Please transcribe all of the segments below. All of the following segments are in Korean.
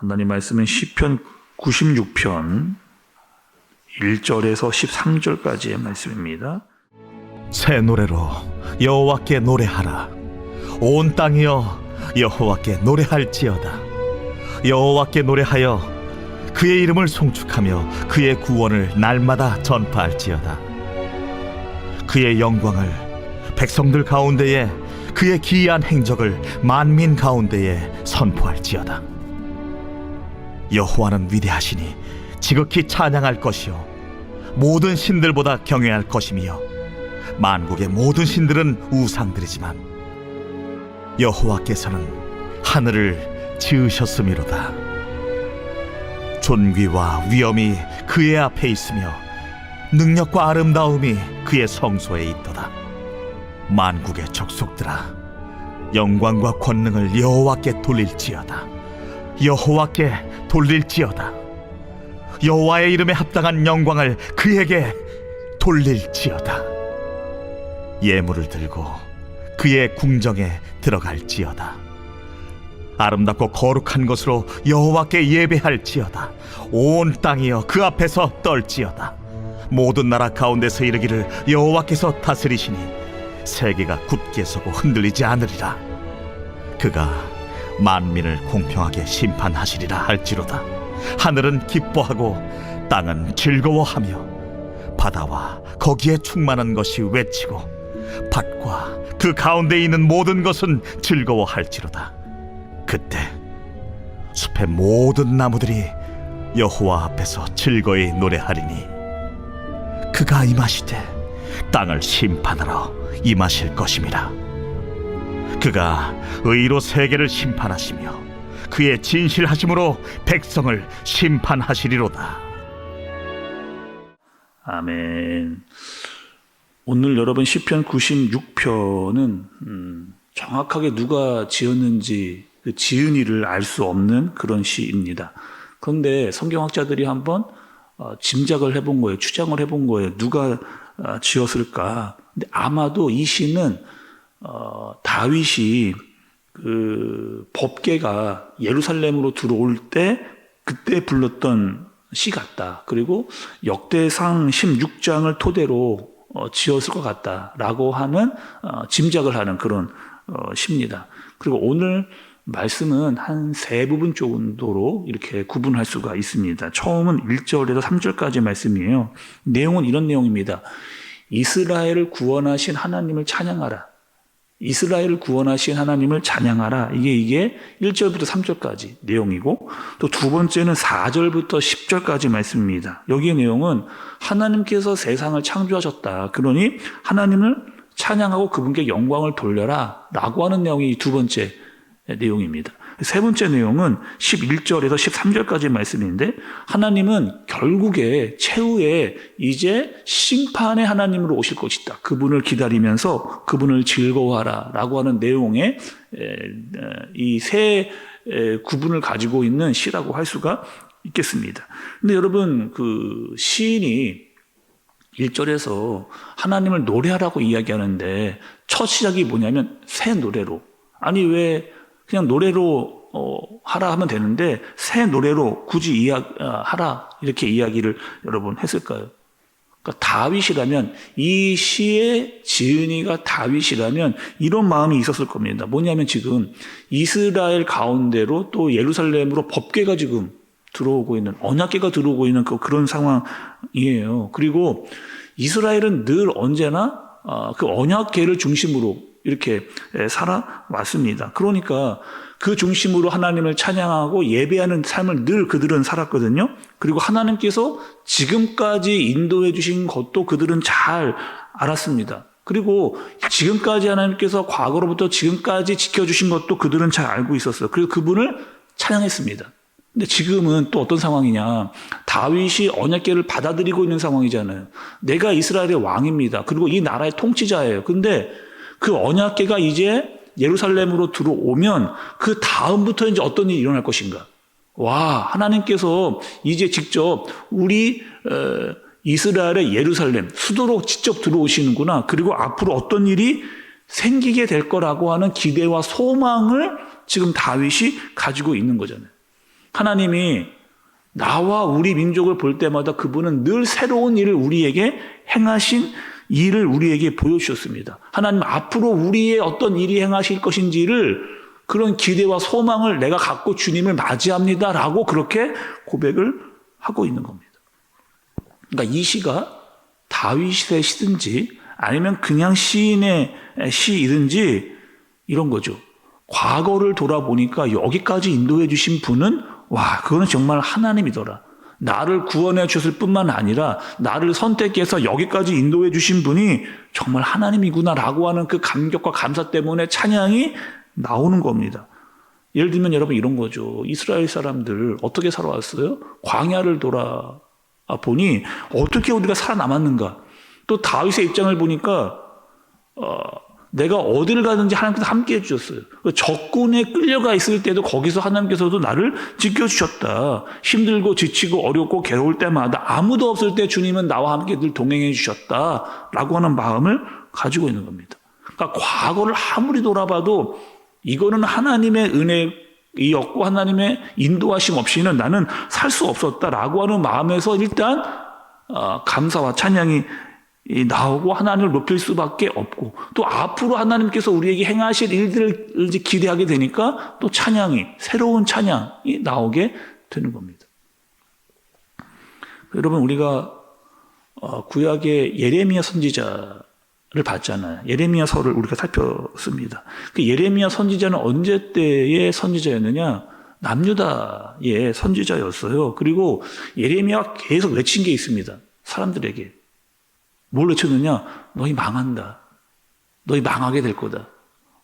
하나님 말씀은 시편 96편 1절에서 13절까지의 말씀입니다. 새 노래로 여호와께 노래하라. 온 땅이여 여호와께 노래할지어다. 여호와께 노래하여 그의 이름을 송축하며 그의 구원을 날마다 전파할지어다. 그의 영광을 백성들 가운데에, 그의 기이한 행적을 만민 가운데에 선포할지어다. 여호와는 위대하시니 지극히 찬양할 것이요 모든 신들보다 경외할 것이며, 만국의 모든 신들은 우상들이지만 여호와께서는 하늘을 지으셨음이로다. 존귀와 위엄이 그의 앞에 있으며 능력과 아름다움이 그의 성소에 있도다. 만국의 족속들아, 영광과 권능을 여호와께 돌릴지어다. 여호와께 돌릴지어다. 여호와의 이름에 합당한 영광을 그에게 돌릴지어다. 예물을 들고 그의 궁정에 들어갈지어다. 아름답고 거룩한 것으로 여호와께 예배할지어다. 온 땅이여 그 앞에서 떨지어다. 모든 나라 가운데서 이르기를 여호와께서 다스리시니 세계가 굳게 서고 흔들리지 않으리라. 그가 만민을 공평하게 심판하시리라 할지로다. 하늘은 기뻐하고 땅은 즐거워하며 바다와 거기에 충만한 것이 외치고 밭과 그 가운데 있는 모든 것은 즐거워할지로다. 그때 숲의 모든 나무들이 여호와 앞에서 즐거이 노래하리니 그가 임하시되 땅을 심판하러 임하실 것임이라. 그가 의로 세계를 심판하시며 그의 진실하심으로 백성을 심판하시리로다. 아멘. 오늘 여러분 시편 96편은 정확하게 누가 지었는지 그 지은 이를 알 수 없는 그런 시입니다. 그런데 성경학자들이 한번 짐작을 해본 거예요. 추정을 해본 거예요. 누가 지었을까? 근데 아마도 이 시는 다윗이 그 법궤가 예루살렘으로 들어올 때 그때 불렀던 시 같다. 그리고 역대상 16장을 토대로 지었을 것 같다라고 하는 짐작을 하는 그런 시입니다. 그리고 오늘 말씀은 한 세 부분 정도로 이렇게 구분할 수가 있습니다. 처음은 1절에서 3절까지 말씀이에요. 내용은 이런 내용입니다. 이스라엘을 구원하신 하나님을 찬양하라. 이스라엘을 구원하신 하나님을 찬양하라. 이게 1절부터 3절까지 내용이고, 또 두 번째는 4절부터 10절까지 말씀입니다. 여기의 내용은 하나님께서 세상을 창조하셨다. 그러니 하나님을 찬양하고 그분께 영광을 돌려라 라고 하는 내용이 두 번째 내용입니다. 세 번째 내용은 11절에서 13절까지 말씀인데, 하나님은 결국에 최후에 이제 심판의 하나님으로 오실 것이다. 그분을 기다리면서 그분을 즐거워하라 라고 하는 내용의 이 세 구분을 가지고 있는 시라고 할 수가 있겠습니다. 근데 여러분, 그 시인이 1절에서 하나님을 노래하라고 이야기하는데 첫 시작이 뭐냐면 새 노래로, 아니 왜 그냥 노래로 하라 하면 되는데 새 노래로 굳이 하라 이렇게 이야기를 여러분 했을까요? 그러니까 다윗이라면, 이 시의 지은이가 다윗이라면 이런 마음이 있었을 겁니다. 뭐냐면 지금 이스라엘 가운데로 또 예루살렘으로 법궤가 지금 들어오고 있는, 언약궤가 들어오고 있는 그런 상황이에요. 그리고 이스라엘은 늘 언제나 그 언약궤를 중심으로 이렇게 살아왔습니다. 그러니까 그 중심으로 하나님을 찬양하고 예배하는 삶을 늘 그들은 살았거든요. 그리고 하나님께서 지금까지 인도해 주신 것도 그들은 잘 알았습니다. 그리고 지금까지 하나님께서 과거로부터 지금까지 지켜주신 것도 그들은 잘 알고 있었어요. 그래서 그분을 찬양했습니다. 근데 지금은 또 어떤 상황이냐, 다윗이 언약궤를 받아들이고 있는 상황이잖아요. 내가 이스라엘의 왕입니다. 그리고 이 나라의 통치자예요. 근데 그 언약궤가 이제 예루살렘으로 들어오면 그 다음부터 이제 어떤 일이 일어날 것인가? 와, 하나님께서 이제 직접 우리 이스라엘의 예루살렘 수도로 직접 들어오시는구나. 그리고 앞으로 어떤 일이 생기게 될 거라고 하는 기대와 소망을 지금 다윗이 가지고 있는 거잖아요. 하나님이 나와 우리 민족을 볼 때마다 그분은 늘 새로운 일을 우리에게 행하신 일을 우리에게 보여주셨습니다. 하나님 앞으로 우리의 어떤 일이 행하실 것인지를 그런 기대와 소망을 내가 갖고 주님을 맞이합니다라고 그렇게 고백을 하고 있는 겁니다. 그러니까 이 시가 다윗의 시든지 아니면 그냥 시인의 시이든지 이런 거죠. 과거를 돌아보니까 여기까지 인도해 주신 분은 와, 그거는 정말 하나님이더라. 나를 구원해 주실 뿐만 아니라 나를 선택해서 여기까지 인도해 주신 분이 정말 하나님이구나라고 하는 그 감격과 감사 때문에 찬양이 나오는 겁니다. 예를 들면 여러분 이런 거죠. 이스라엘 사람들 어떻게 살아왔어요? 광야를 돌아보니 어떻게 우리가 살아남았는가? 또 다윗의 입장을 보니까 내가 어디를 가든지 하나님께서 함께 해주셨어요. 적군에 끌려가 있을 때도 거기서 하나님께서도 나를 지켜주셨다. 힘들고 지치고 어렵고 괴로울 때마다 아무도 없을 때 주님은 나와 함께 늘 동행해 주셨다라고 하는 마음을 가지고 있는 겁니다. 그러니까 과거를 아무리 돌아봐도 이거는 하나님의 은혜이었고 하나님의 인도하심 없이는 나는 살 수 없었다라고 하는 마음에서 일단 감사와 찬양이 나오고 하나님을 높일 수밖에 없고 또 앞으로 하나님께서 우리에게 행하실 일들을 기대하게 되니까 또 찬양이 새로운 찬양이 나오게 되는 겁니다. 여러분 우리가 구약의 예레미야 선지자를 봤잖아요. 예레미야서를 우리가 살폈습니다. 그 예레미야 선지자는 언제 때의 선지자였느냐? 남유다의 선지자였어요. 그리고 예레미야가 계속 외친 게 있습니다. 사람들에게. 뭘 외쳤느냐? 너희 망한다. 너희 망하게 될 거다.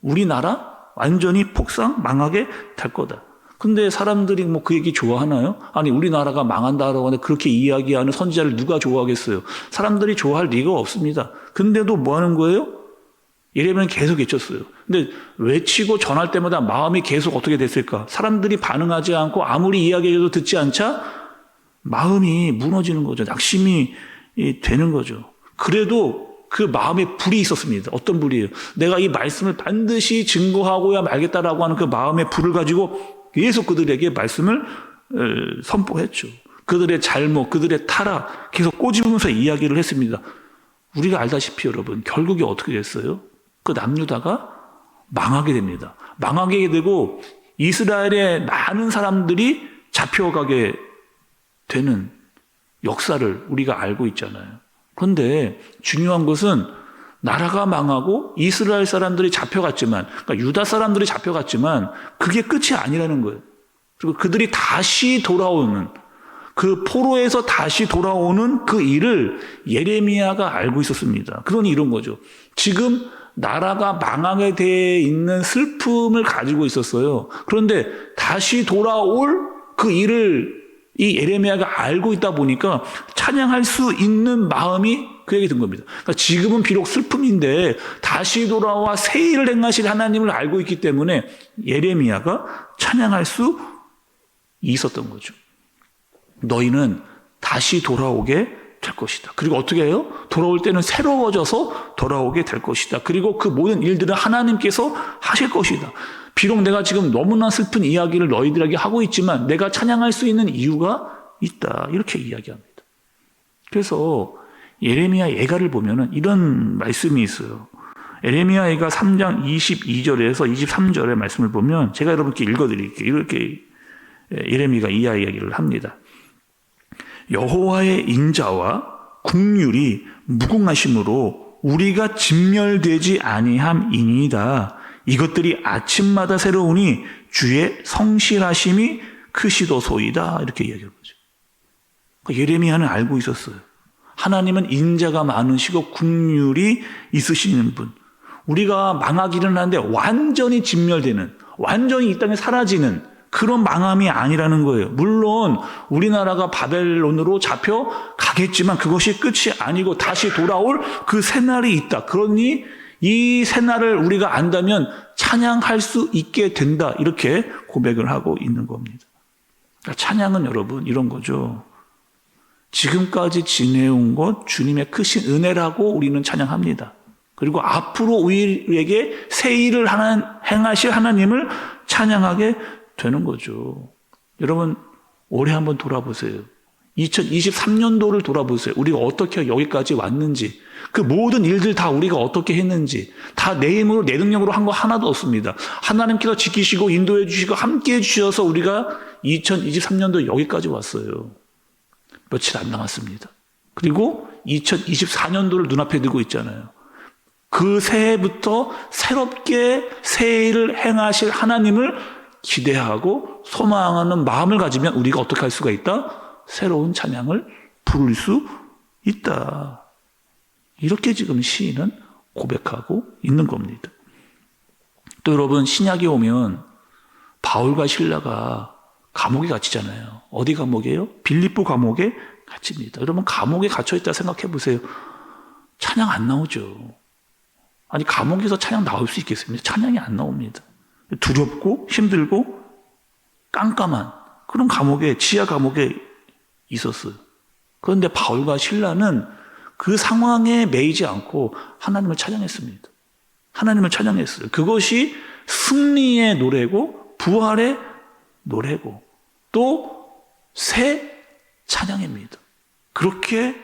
우리나라 완전히 폭삭 망하게 될 거다. 근데 사람들이 뭐 그 얘기 좋아하나요? 아니 우리나라가 망한다라고 하는데 그렇게 이야기하는 선지자를 누가 좋아하겠어요? 사람들이 좋아할 리가 없습니다. 근데도 뭐 하는 거예요? 예레미야는 계속 외쳤어요. 근데 외치고 전할 때마다 마음이 계속 어떻게 됐을까? 사람들이 반응하지 않고 아무리 이야기해도 듣지 않자 마음이 무너지는 거죠. 낙심이 되는 거죠. 그래도 그 마음에 불이 있었습니다. 어떤 불이에요? 내가 이 말씀을 반드시 증거하고야 말겠다라고 하는 그 마음의 불을 가지고 계속 그들에게 말씀을 선포했죠. 그들의 잘못, 그들의 타락 계속 꼬집으면서 이야기를 했습니다. 우리가 알다시피 여러분 결국에 어떻게 됐어요? 그 남유다가 망하게 됩니다. 망하게 되고 이스라엘의 많은 사람들이 잡혀가게 되는 역사를 우리가 알고 있잖아요. 그런데 중요한 것은 나라가 망하고 이스라엘 사람들이 잡혀갔지만, 그러니까 유다 사람들이 잡혀갔지만 그게 끝이 아니라는 거예요. 그리고 그들이 다시 돌아오는 그 포로에서 다시 돌아오는 그 일을 예레미야가 알고 있었습니다. 그러니 이런 거죠. 지금 나라가 망하게 돼 있는 슬픔을 가지고 있었어요. 그런데 다시 돌아올 그 일을 이 예레미야가 알고 있다 보니까 찬양할 수 있는 마음이 그에게 든 겁니다. 그러니까 지금은 비록 슬픔인데 다시 돌아와 새 일을 행하실 하나님을 알고 있기 때문에 예레미야가 찬양할 수 있었던 거죠. 너희는 다시 돌아오게 될 것이다. 그리고 어떻게 해요? 돌아올 때는 새로워져서 돌아오게 될 것이다. 그리고 그 모든 일들은 하나님께서 하실 것이다. 비록 내가 지금 너무나 슬픈 이야기를 너희들에게 하고 있지만 내가 찬양할 수 있는 이유가 있다. 이렇게 이야기합니다. 그래서 예레미야 예가를 보면은 이런 말씀이 있어요. 예레미야 예가 3장 22절에서 23절의 말씀을 보면 제가 여러분께 읽어드릴게요. 이렇게 예레미야가 이 이야기를 합니다. 여호와의 인자와 국률이 무궁하심으로 우리가 진멸되지 아니함이니이다. 이것들이 아침마다 새로우니 주의 성실하심이 크시도소이다. 이렇게 이야기하는 거죠. 그러니까 예레미야는 알고 있었어요. 하나님은 인자가 많으시고 국률이 있으시는 분. 우리가 망하기는 하는데 완전히 진멸되는, 완전히 이 땅에 사라지는 그런 망함이 아니라는 거예요. 물론 우리나라가 바벨론으로 잡혀가겠지만 그것이 끝이 아니고 다시 돌아올 그 새날이 있다. 그러니 이 새날을 우리가 안다면 찬양할 수 있게 된다. 이렇게 고백을 하고 있는 겁니다. 그러니까 찬양은 여러분 이런 거죠. 지금까지 지내온 것 주님의 크신 은혜라고 우리는 찬양합니다. 그리고 앞으로 우리에게 새 일을 행하실 하나님을 찬양하게 되는 거죠. 여러분 올해 한번 돌아보세요. 2023년도를 돌아보세요. 우리가 어떻게 여기까지 왔는지, 그 모든 일들 다 우리가 어떻게 했는지, 다 내 힘으로 내 능력으로 한 거 하나도 없습니다. 하나님께서 지키시고 인도해 주시고 함께 해 주셔서 우리가 2023년도 여기까지 왔어요. 며칠 안 남았습니다. 그리고 2024년도를 눈앞에 두고 있잖아요. 그 새해부터 새롭게 새 일을 행하실 하나님을 기대하고 소망하는 마음을 가지면 우리가 어떻게 할 수가 있다? 새로운 찬양을 부를 수 있다. 이렇게 지금 시인은 고백하고 있는 겁니다. 또 여러분, 신약에 오면 바울과 실라가 감옥에 갇히잖아요. 어디 감옥이에요? 빌립보 감옥에 갇힙니다. 여러분, 감옥에 갇혀있다 생각해 보세요. 찬양 안 나오죠. 아니, 감옥에서 찬양 나올 수 있겠습니까? 찬양이 안 나옵니다. 두렵고 힘들고 깜깜한 그런 감옥에, 지하 감옥에 있었어요. 그런데 바울과 실라는 그 상황에 매이지 않고 하나님을 찬양했습니다. 하나님을 찬양했어요. 그것이 승리의 노래고 부활의 노래고 또 새 찬양입니다. 그렇게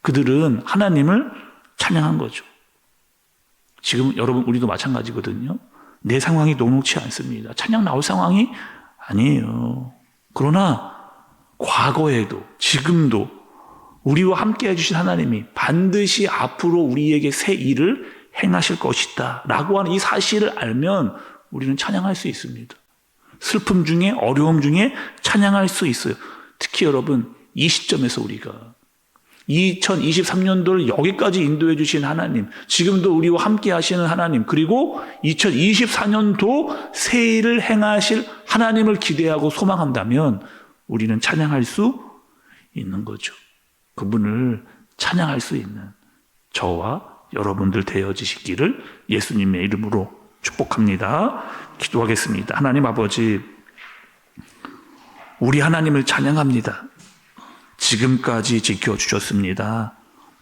그들은 하나님을 찬양한 거죠. 지금 여러분, 우리도 마찬가지거든요. 내 상황이 녹록치 않습니다. 찬양 나올 상황이 아니에요. 그러나 과거에도 지금도 우리와 함께 해주신 하나님이 반드시 앞으로 우리에게 새 일을 행하실 것이다 라고 하는 이 사실을 알면 우리는 찬양할 수 있습니다. 슬픔 중에, 어려움 중에 찬양할 수 있어요. 특히 여러분, 이 시점에서 우리가 2023년도를 여기까지 인도해 주신 하나님, 지금도 우리와 함께 하시는 하나님, 그리고 2024년도 새 일을 행하실 하나님을 기대하고 소망한다면 우리는 찬양할 수 있는 거죠. 그분을 찬양할 수 있는 저와 여러분들 되어지시기를 예수님의 이름으로 축복합니다. 기도하겠습니다. 하나님 아버지, 우리 하나님을 찬양합니다. 지금까지 지켜주셨습니다.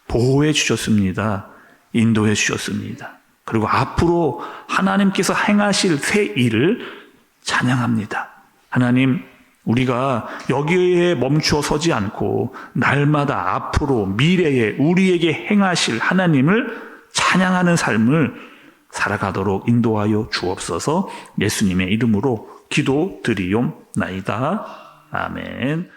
보호해 주셨습니다. 인도해 주셨습니다. 그리고 앞으로 하나님께서 행하실 새 일을 찬양합니다. 하나님, 우리가 여기에 멈추어 서지 않고 날마다 앞으로 미래에 우리에게 행하실 하나님을 찬양하는 삶을 살아가도록 인도하여 주옵소서. 예수님의 이름으로 기도드리옵나이다. 아멘.